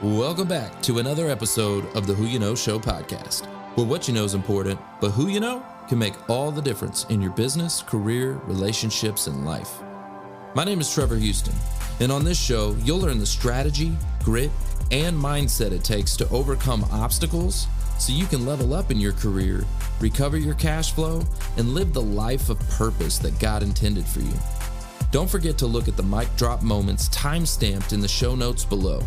Welcome back to another episode of the Who You Know Show podcast, where what you know is important, but who you know can make all the difference in your business, career, relationships, and life. My name is Trevor Houston, and on this show, you'll learn the strategy, grit, and mindset it takes to overcome obstacles so you can level up in your career, recover your cash flow, and live the life of purpose that God intended for you. Don't forget to look at the mic drop moments time-stamped in the show notes below.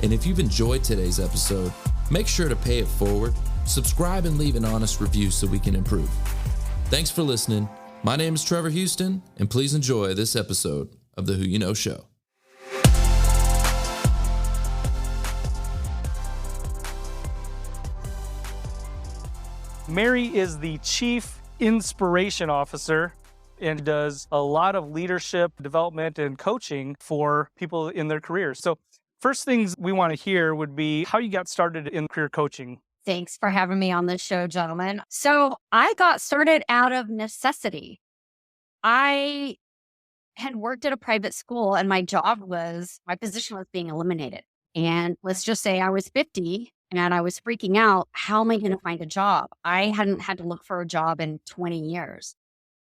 And if you've enjoyed today's episode, make sure to pay it forward, subscribe, and leave an honest review so we can improve. Thanks for listening. My name is Trevor Houston, and please enjoy this episode of the Who You Know Show. Mary is the Chief Inspiration Officer and does a lot of leadership development and coaching for people in their careers. So first things we want to hear would be how you got started in career coaching. Thanks for having me on this show, gentlemen. So I got started out of necessity. I had worked at a private school and my position was being eliminated. And let's just say I was 50 and I was freaking out. How am I going to find a job? I hadn't had to look for a job in 20 years.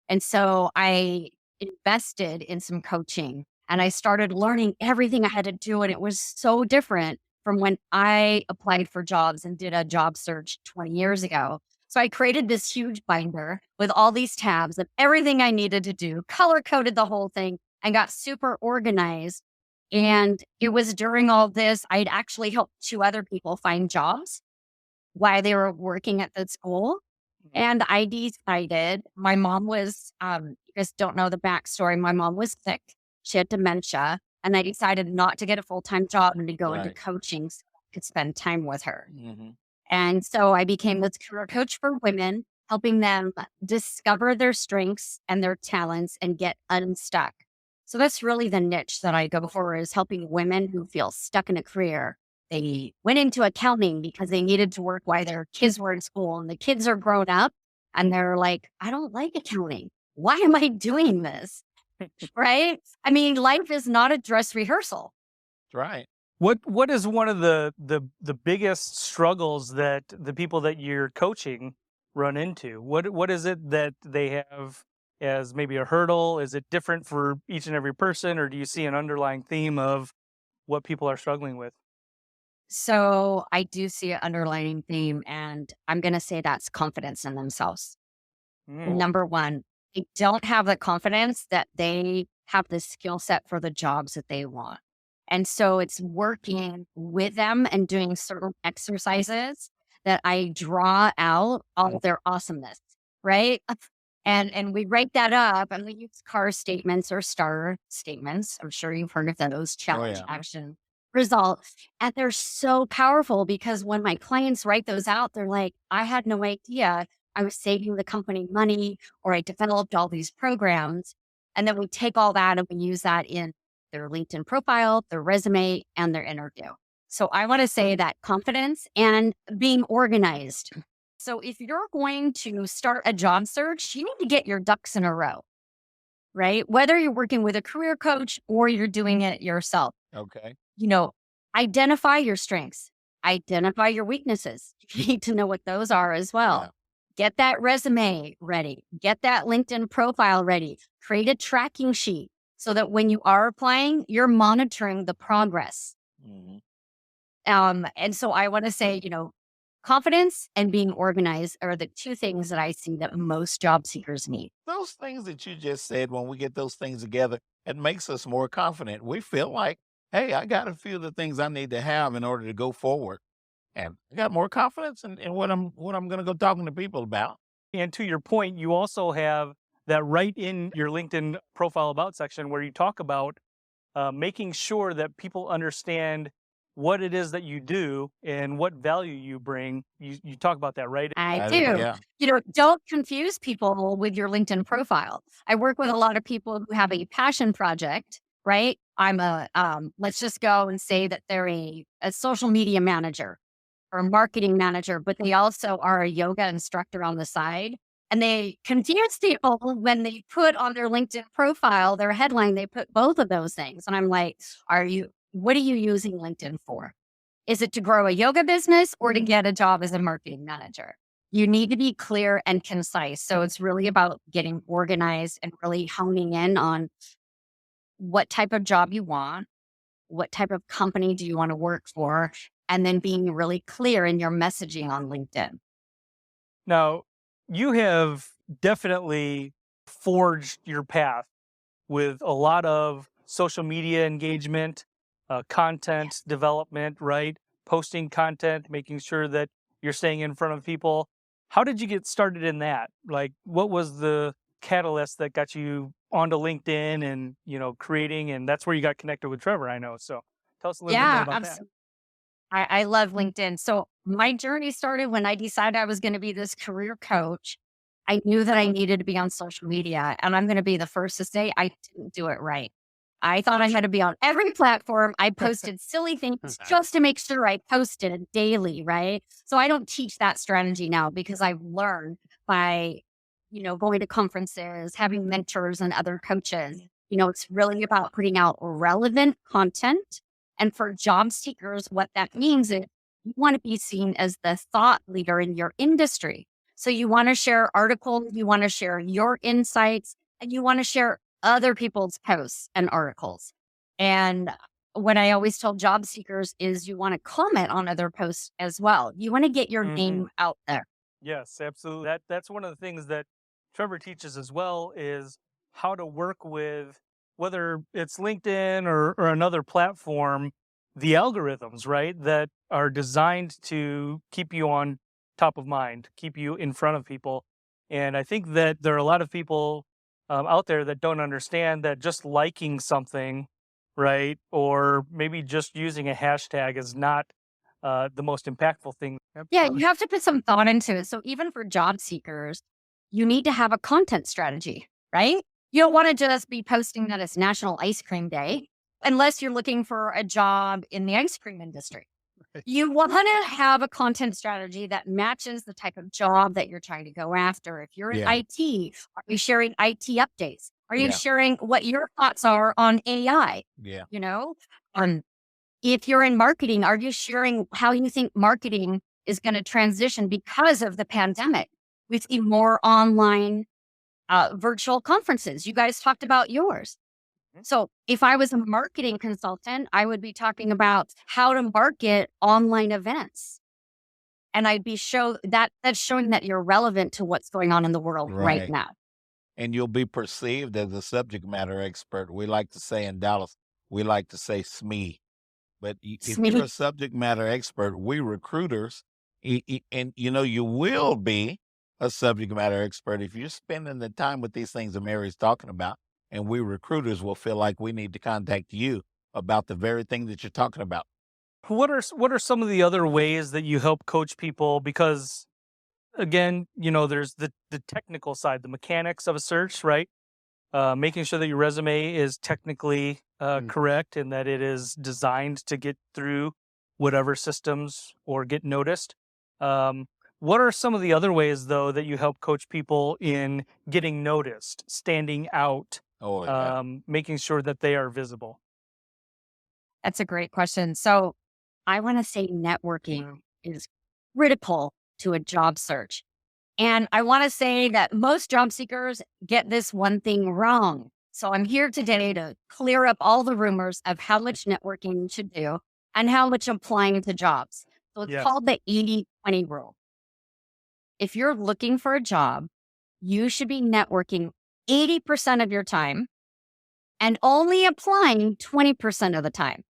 And so I invested in some coaching and I started learning everything I had to do. And it was so different from when I applied for jobs and did a job search 20 years ago. So I created this huge binder with all these tabs of everything I needed to do, color-coded the whole thing, and got super organized. And it was during all this, I'd actually helped 2 other people find jobs while they were working at the school. And I decided my mom was, you guys don't know the backstory. My mom was sick. She had dementia. And I decided not to get a full-time job and to go into coaching so I could spend time with her. Mm-hmm. And so I became this career coach for women, helping them discover their strengths and their talents and get unstuck. So that's really the niche that I go for, is helping women who feel stuck in a career. They went into accounting because they needed to work while their kids were in school, and the kids are grown up and they're like, I don't like accounting. Why am I doing this? Right? I mean, life is not a dress rehearsal. Right. What is one of the biggest struggles that the people that you're coaching run into? What is it that they have as maybe a hurdle? Is it different for each and every person, or do you see an underlying theme of what people are struggling with? So I do see an underlying theme, and I'm going to say that's confidence in themselves. Number one, they don't have the confidence that they have the skill set for the jobs that they want. And so it's working with them and doing certain exercises that I draw out all their awesomeness, right? And we write that up and we use CAR statements or STAR statements. I'm sure you've heard of those: challenge, action, result. And they're so powerful because when my clients write those out, they're like, I had no idea I was saving the company money, or I developed all these programs. And then we take all that and we use that in their LinkedIn profile, their resume, and their interview. So I want to say that confidence and being organized. So if you're going to start a job search, you need to get your ducks in a row, right? Whether you're working with a career coach or you're doing it yourself. Okay. Identify your strengths, identify your weaknesses. You need to know what those are as well. Yeah. Get that resume ready. Get that LinkedIn profile ready. Create a tracking sheet so that when you are applying, you're monitoring the progress. Mm-hmm. And so I want to say, confidence and being organized are the 2 things that I see that most job seekers need. Those things that you just said, when we get those things together, it makes us more confident. We feel like, hey, I got a few of the things I need to have in order to go forward. And I got more confidence in what I'm going to go talking to people about. And to your point, you also have that right in your LinkedIn profile about section where you talk about making sure that people understand what it is that you do and what value you bring. You talk about that, right? I do. Yeah. Don't confuse people with your LinkedIn profile. I work with a lot of people who have a passion project, right? I'm let's just go and say that they're a social media manager or a marketing manager, but they also are a yoga instructor on the side. And they confuse people when they put on their LinkedIn profile, their headline, they put both of those things. And I'm like, what are you using LinkedIn for? Is it to grow a yoga business or to get a job as a marketing manager? You need to be clear and concise. So it's really about getting organized and really honing in on what type of job you want, what type of company do you want to work for, and then being really clear in your messaging on LinkedIn. Now, you have definitely forged your path with a lot of social media engagement, content development, right? Posting content, making sure that you're staying in front of people. How did you get started in that? Like, what was the catalyst that got you onto LinkedIn and, creating, and that's where you got connected with Trevor, I know. So tell us a little bit more Yeah, about that. I love LinkedIn. So my journey started when I decided I was going to be this career coach. I knew that I needed to be on social media, and I'm going to be the first to say I didn't do it right. I thought I had to be on every platform. I posted silly things just to make sure I posted daily, right? So I don't teach that strategy now because I've learned by, going to conferences, having mentors and other coaches. It's really about putting out relevant content. And for job seekers, what that means is you want to be seen as the thought leader in your industry. So you want to share articles, you want to share your insights, and you want to share other people's posts and articles. And what I always tell job seekers is you want to comment on other posts as well. You want to get your name out there. Yes, absolutely. That's one of the things that Trevor teaches as well is how to work with, whether it's LinkedIn or another platform, the algorithms, right, that are designed to keep you on top of mind, keep you in front of people. And I think that there are a lot of people out there that don't understand that just liking something, right, or maybe just using a hashtag is not the most impactful thing. Yeah, you have to put some thought into it. So even for job seekers, you need to have a content strategy, right? You don't want to just be posting that it's National Ice Cream Day unless you're looking for a job in the ice cream industry. You want to have a content strategy that matches the type of job that you're trying to go after. If you're in Yeah. IT, are you sharing IT updates? Are you Yeah. sharing what your thoughts are on AI? Yeah. If you're in marketing, are you sharing how you think marketing is going to transition because of the pandemic? We see more online virtual conferences. You guys talked about yours. So if I was a marketing consultant, I would be talking about how to market online events. And I'd be that's showing that you're relevant to what's going on in the world right Right. now. And you'll be perceived as a subject matter expert. We like to say in Dallas, we like to say SME. But if you're a subject matter expert, we recruiters, and you will be a subject matter expert if you're spending the time with these things that Mary's talking about. And we recruiters will feel like we need to contact you about the very thing that you're talking about. What are some of the other ways that you help coach people? Because again, there's the technical side, the mechanics of a search, right? Making sure that your resume is technically correct and that it is designed to get through whatever systems or get noticed. What are some of the other ways, though, that you help coach people in getting noticed, standing out, Oh, yeah. making sure that they are visible? That's a great question. So I want to say networking is critical to a job search. And I want to say that most job seekers get this one thing wrong. So I'm here today to clear up all the rumors of how much networking you should do and how much applying to jobs. So it's called the 80-20 rule. If you're looking for a job, you should be networking 80% of your time and only applying 20% of the time.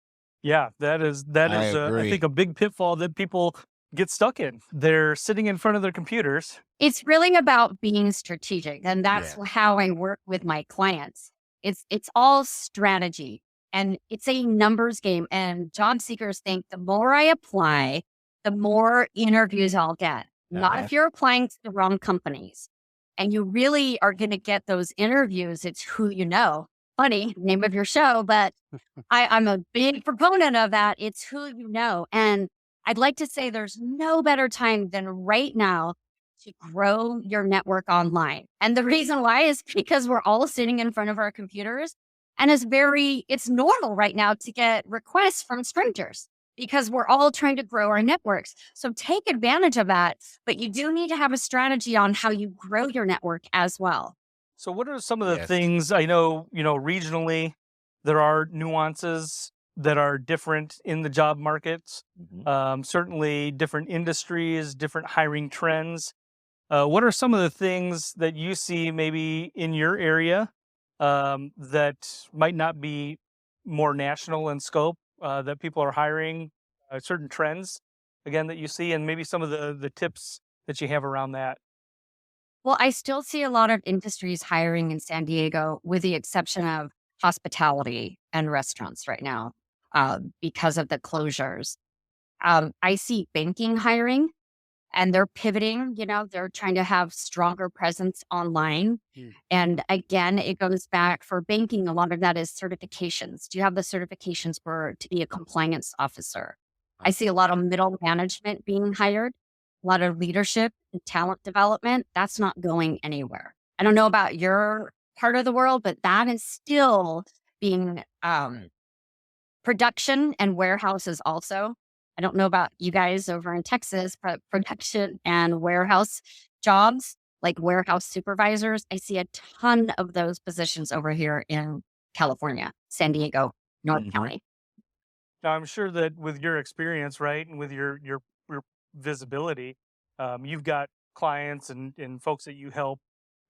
Yeah, that is I I agree. think a big pitfall that people get stuck in. They're sitting in front of their computers. It's really about being strategic, and that's Yeah. how I work with my clients. It's all strategy, and it's a numbers game. And job seekers think the more I apply, the more interviews I'll get. Not Uh-huh. if you're applying to the wrong companies, and you really are going to get those interviews. It's who you know. Funny name of your show, but I'm a big proponent of that. It's who you know, and I'd like to say there's no better time than right now to grow your network online. And the reason why is because we're all sitting in front of our computers and it's normal right now to get requests from strangers. because we're all trying to grow our networks. So take advantage of that, but you do need to have a strategy on how you grow your network as well. So what are some of the Yes. things I know, regionally there are nuances that are different in the job markets, certainly different industries, different hiring trends. What are some of the things that you see maybe in your area that might not be more national in scope, that people are hiring, certain trends, again, that you see, and maybe some of the tips that you have around that? Well, I still see a lot of industries hiring in San Diego, with the exception of hospitality and restaurants right now, because of the closures. I see banking hiring, and they're pivoting, they're trying to have stronger presence online. And again, it goes back for banking. A lot of that is certifications. Do you have the certifications to be a compliance officer? I see a lot of middle management being hired, a lot of leadership and talent development. That's not going anywhere. I don't know about your part of the world, but that is still being production and warehouses also. I don't know about you guys over in Texas, but production and warehouse jobs, like warehouse supervisors, I see a ton of those positions over here in California, San Diego, North County. Now, I'm sure that with your experience, right, and with your visibility, you've got clients and folks that you help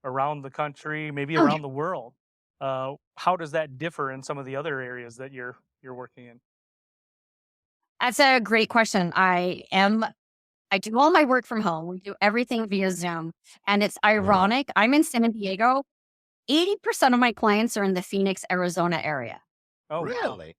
around the country, maybe Oh, yeah. around the world. How does that differ in some of the other areas that you're working in? That's a great question. I do all my work from home. We do everything via Zoom. And it's ironic. I'm in San Diego. 80% of my clients are in the Phoenix, Arizona area. Oh, wow. Really?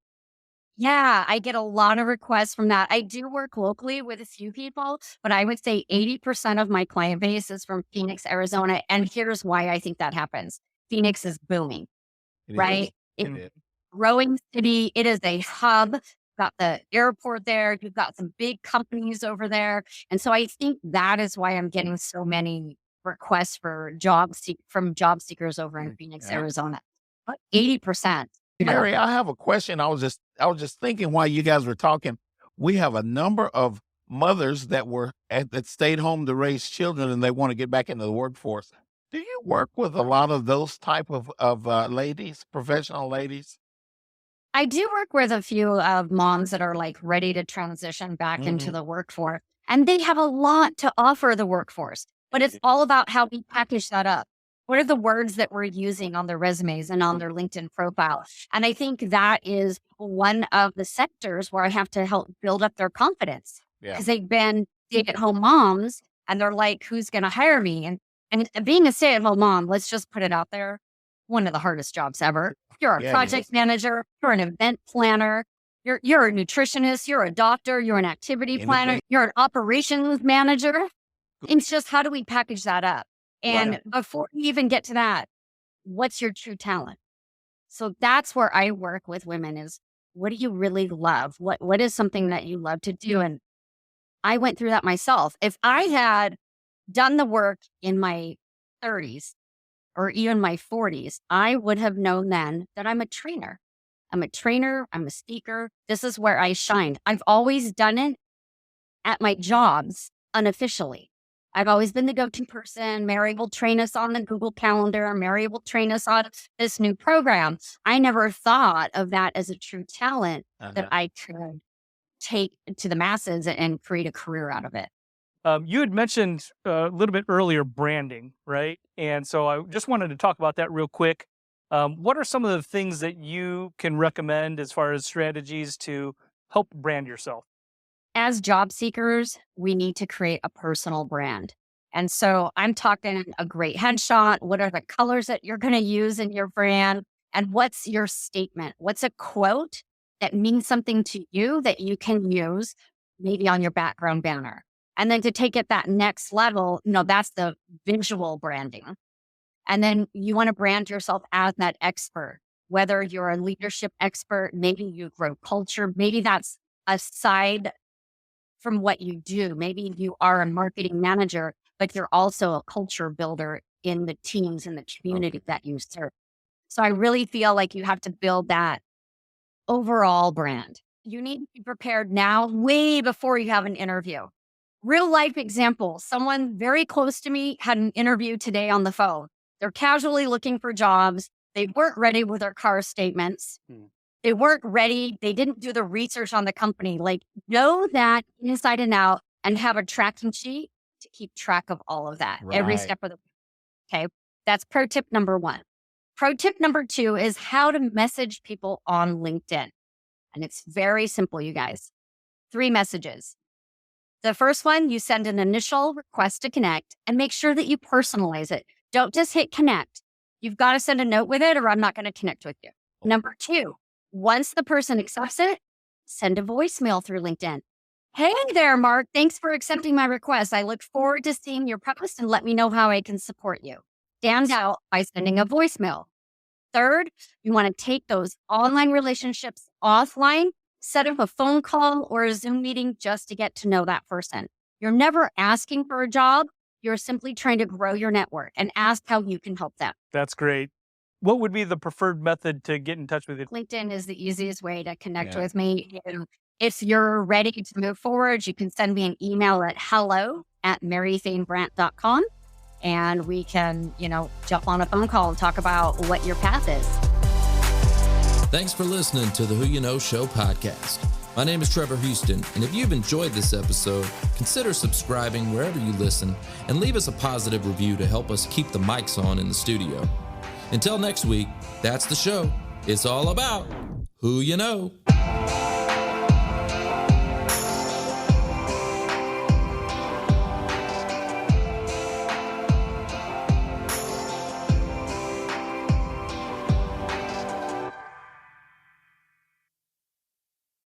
Yeah, I get a lot of requests from that. I do work locally with a few people, but I would say 80% of my client base is from Phoenix, Arizona. And here's why I think that happens. Phoenix is booming, It is. right? It It's is. growing city. It is a hub. You've got the airport there. You've got some big companies over there. And so I think that is why I'm getting so many requests for from job seekers over in Phoenix, Yeah. Arizona. But 80%. Mary, I have a question. I was just thinking while you guys were talking, we have a number of mothers that stayed home to raise children and they want to get back into the workforce. Do you work with a lot of those type of ladies, professional ladies? I do work with a few of moms that are like ready to transition back into the workforce, and they have a lot to offer the workforce, but it's all about how we package that up. What are the words that we're using on their resumes and on their LinkedIn profile? And I think that is one of the sectors where I have to help build up their confidence, Yeah. because they've been stay-at-home moms and they're like, who's going to hire me? And being a stay-at-home mom, let's just put it out there, one of the hardest jobs ever. You're a Yeah, it project is. manager, you're an event planner, you're a nutritionist, you're a doctor, you're an activity planner, Innovate. you're an operations manager. It's just, how do we package that up? And before you even get to that, what's your true talent? So that's where I work with women is, what do you really love? What is something that you love to do? And I went through that myself. If I had done the work in my 30s or even my 40s, I would have known then that I'm a trainer. I'm a trainer, I'm a speaker. This is where I shined. I've always done it at my jobs unofficially. I've always been the go-to person. Mary will train us on the Google Calendar. Mary will train us on this new program. I never thought of that as a true talent that I could take to the masses and create a career out of it. You had mentioned a little bit earlier branding, right? And so I just wanted to talk about that real quick. What are some of the things that you can recommend as far as strategies to help brand yourself? As job seekers, we need to create a personal brand. And so I'm talking a great headshot. What are the colors that you're going to use in your brand? And what's your statement? What's a quote that means something to you that you can use maybe on your background banner? And then to take it that next level, that's the visual branding. And then you want to brand yourself as that expert, whether you're a leadership expert, maybe you grow culture, maybe that's aside from what you do. Maybe you are a marketing manager, but you're also a culture builder in the teams and the community that you serve. So I really feel like you have to build that overall brand. you need to be prepared now, way before you have an interview. Real life example, someone very close to me had an interview today on the phone. They're casually looking for jobs. They weren't ready with their car statements. They weren't ready. They didn't do the research on the company. Like, know that inside and out and have a tracking sheet to keep track of all of that every Right. step of the way. Okay. That's pro tip number 1. Pro tip number 2 is how to message people on LinkedIn. And it's very simple, you guys. 3 messages. The first one, you send an initial request to connect and make sure that you personalize it. Don't just hit connect. You've got to send a note with it or I'm not going to connect with you. Number 2, once the person accepts it, send a voicemail through LinkedIn. Hey there, Mark. Thanks for accepting my request. I look forward to seeing your post and let me know how I can support you. Stand out by sending a voicemail. Third, you want to take those online relationships offline, set up a phone call or a Zoom meeting just to get to know that person. You're never asking for a job. You're simply trying to grow your network and ask how you can help them. That's great. What would be the preferred method to get in touch with you? LinkedIn is the easiest way to connect Yeah. with me. And if you're ready to move forward, you can send me an email at hello@maryfainbrandt.com and we can, jump on a phone call and talk about what your path is. Thanks for listening to the Who You Know Show podcast. My name is Trevor Houston, and if you've enjoyed this episode, consider subscribing wherever you listen and leave us a positive review to help us keep the mics on in the studio. Until next week, that's the show. It's all about who you know.